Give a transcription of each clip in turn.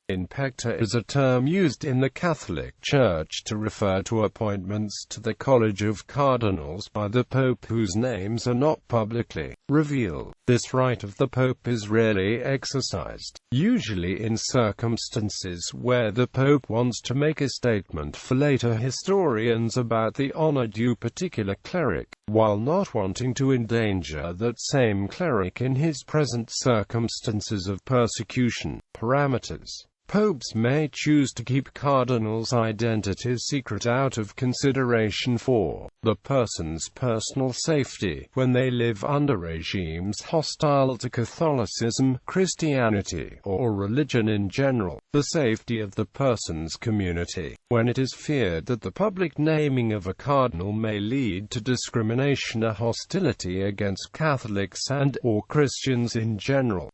In pectore is a term used in the Catholic Church to refer to appointments to the College of Cardinals by the Pope whose names are not publicly revealed. This right of the Pope is rarely exercised, usually in circumstances where the Pope wants to make a statement for later historians about the honor due particular cleric, while not wanting to endanger that same cleric in his present circumstances of persecution. Parameters: popes may choose to keep cardinals' identities secret out of consideration for the person's personal safety when they live under regimes hostile to Catholicism, Christianity, or religion in general, the safety of the person's community, when it is feared that the public naming of a cardinal may lead to discrimination or hostility against Catholics and/or Christians in general.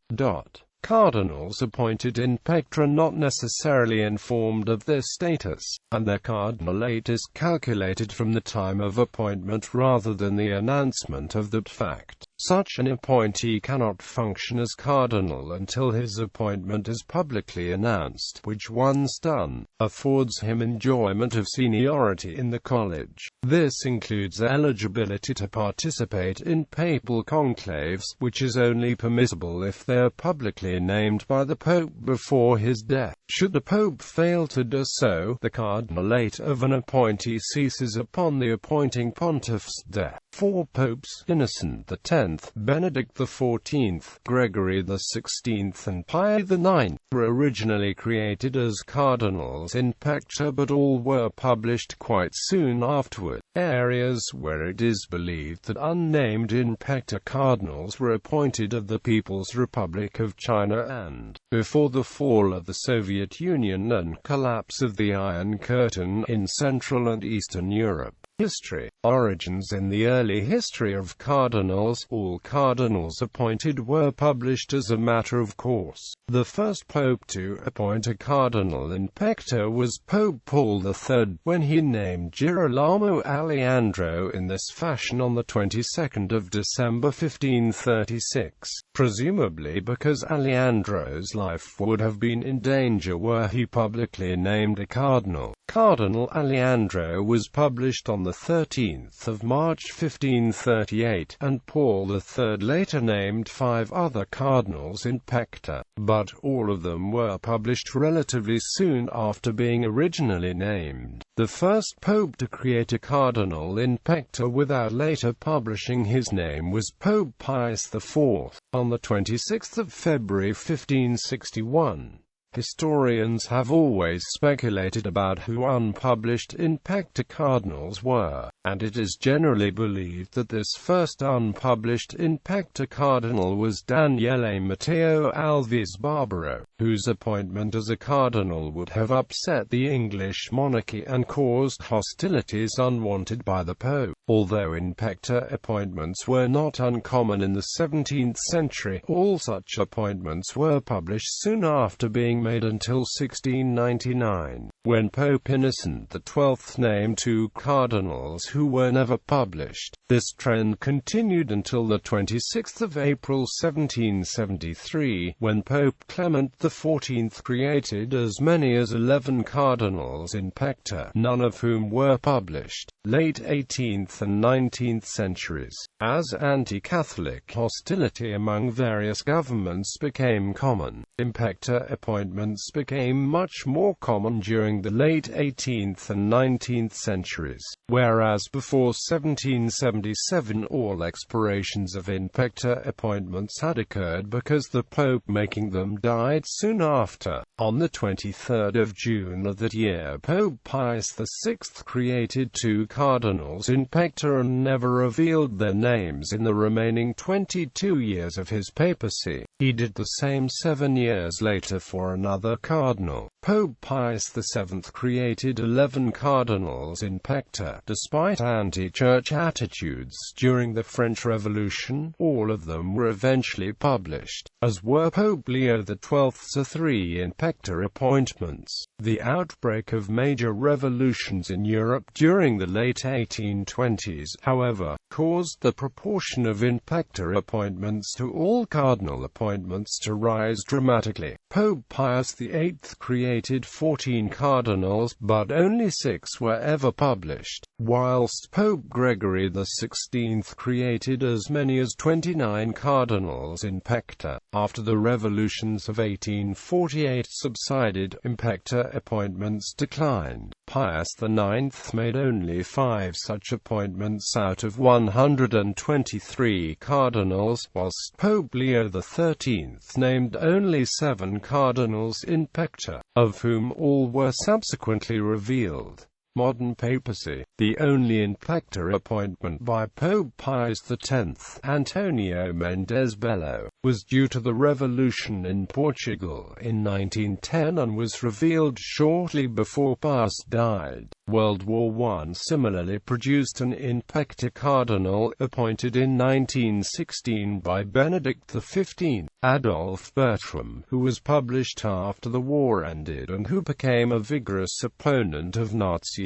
Cardinals appointed in pectore are not necessarily informed of their status, and their cardinalate is calculated from the time of appointment rather than the announcement of that fact. Such an appointee cannot function as cardinal until his appointment is publicly announced, which once done, affords him enjoyment of seniority in the college. This includes eligibility to participate in papal conclaves, which is only permissible if they are publicly named by the Pope before his death. Should the Pope fail to do so, the cardinalate of an appointee ceases upon the appointing pontiff's death. Four popes, Innocent X, Benedict XIV, Gregory XVI, and Pius IX, were originally created as cardinals in pectore, but all were published quite soon afterward. Areas where it is believed that unnamed in pectore cardinals were appointed of the People's Republic of China and, before the fall of the Soviet Union and collapse of the Iron Curtain, in Central and Eastern Europe. History. Origins. In the early history of cardinals, all cardinals appointed were published as a matter of course. The first pope to appoint a cardinal in pectore was Pope Paul III, when he named Girolamo Alejandro in this fashion on the 22nd of December 1536, presumably because Alejandro's life would have been in danger were he publicly named a cardinal. Cardinal Alejandro was published on the 13th of March 1538, and Paul III later named 5 other cardinals in pectore, but all of them were published relatively soon after being originally named. The first pope to create a cardinal in pectore without later publishing his name was Pope Pius IV, on the 26th of February 1561. Historians have always speculated about who unpublished in pectore cardinals were, and it is generally believed that this first unpublished in pectore cardinal was Daniele Matteo Alves Barbaro, whose appointment as a cardinal would have upset the English monarchy and caused hostilities unwanted by the Pope. Although in pectore appointments were not uncommon in the 17th century, all such appointments were published soon after being made until 1699, when Pope Innocent XII named 2 cardinals who were never published. This trend continued until the 26th of April 1773, when Pope Clement XIV created as many as 11 cardinals in pectore, none of whom were published. Late 18th and 19th centuries, as anti-Catholic hostility among various governments became common, in pectore appointments became much more common during the late 18th and 19th centuries, whereas before 1777 all expirations of in pectore appointments had occurred because the Pope making them died soon after. On the 23rd of June of that year, Pope Pius VI created 2 cardinals in pectore and never revealed their names in the remaining 22 years of his papacy. He did the same 7 years later for another cardinal. Pope Pius VII created 11 cardinals in pectore. Despite anti-church attitudes during the French Revolution, all of them were eventually published, as were Pope Leo XII's 3 in pectore appointments. The outbreak of major revolutions in Europe during the late 1820s, however, caused the proportion of in pectore appointments to all cardinal appointments to rise dramatically. Pope Pius VIII created 14 cardinals, but only 6 were ever published, whilst Pope Gregory XVI created as many as 29 cardinals in pectore. After the revolutions of 1848 subsided, in pectore appointments declined. Pius IX made only 5 such appointments out of 123 cardinals, whilst Pope Leo XIII named only 7 cardinals in pectore, of whom all were subsequently revealed. Modern papacy. The only in pectore appointment by Pope Pius X, Antonio Mendes Bello, was due to the revolution in Portugal in 1910 and was revealed shortly before Pius died. World War I similarly produced an in pectore cardinal, appointed in 1916 by Benedict XV, Adolf Bertram, who was published after the war ended and who became a vigorous opponent of Nazism.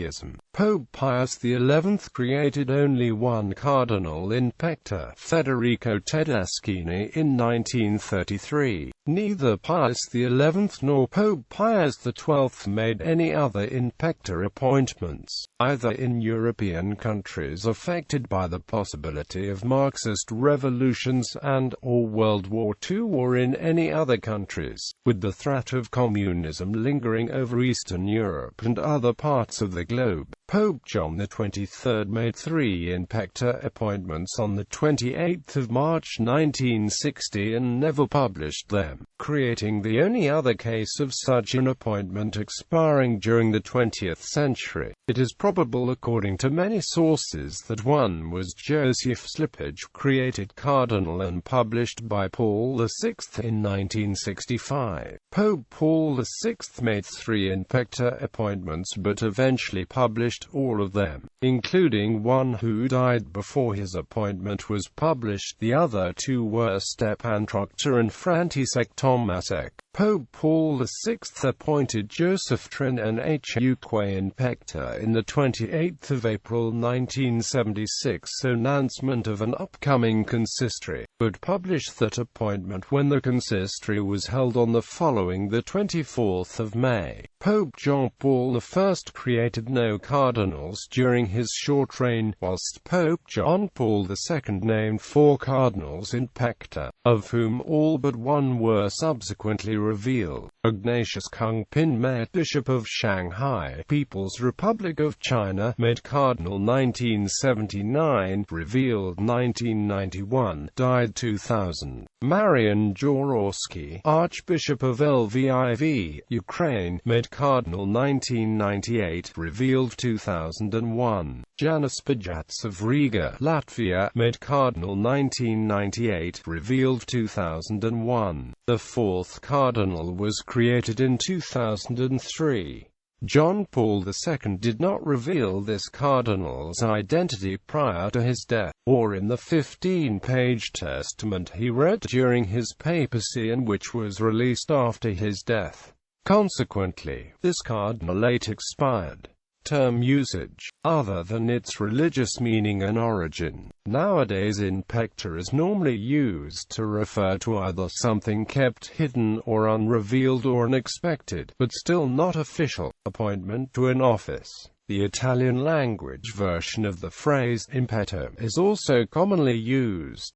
Pope Pius XI created only 1 cardinal in pectore, Federico Tedeschini, in 1933. Neither Pius XI nor Pope Pius XII made any other in pectore appointments, either in European countries affected by the possibility of Marxist revolutions and/or World War II, or in any other countries, with the threat of communism lingering over Eastern Europe and other parts of the globe. Pope John XXIII made 3 in pectore appointments on the 28th of March 1960 and never published them, creating the only other case of such an appointment expiring during the 20th century. It is probable, according to many sources, that one was Joseph Slippage, created cardinal and published by Paul VI in 1965. Pope Paul VI made 3 in pectore appointments but eventually published all of them, including one who died before his appointment was published. The other 2 were Stepan Trocter and František Tomasek. Pope Paul VI appointed Joseph Trin and Huque in pectore in the 28th of April 1976 announcement of an upcoming consistory, but published that appointment when the consistory was held on the following the 24th of May. Pope John Paul I created no cardinals during his short reign, whilst Pope John Paul II named 4 cardinals in pectore, of whom all but 1 were subsequently revealed. Ignatius Kung Pin Mei, Bishop of Shanghai, People's Republic of China, made cardinal 1979, revealed 1991, died 2000. Marian Jaworski, Archbishop of Lviv, Ukraine, made cardinal 1998, revealed 2001. Janis Pajats of Riga, Latvia, made cardinal 1998, revealed 2001. The 4th cardinal was created in 2003. John Paul II did not reveal this cardinal's identity prior to his death, or in the 15-page testament he wrote during his papacy and which was released after his death. Consequently, this cardinalate expired. Term usage, other than its religious meaning and origin, nowadays in pectore is normally used to refer to either something kept hidden or unrevealed or unexpected, but still not official, appointment to an office. The Italian language version of the phrase in petto is also commonly used.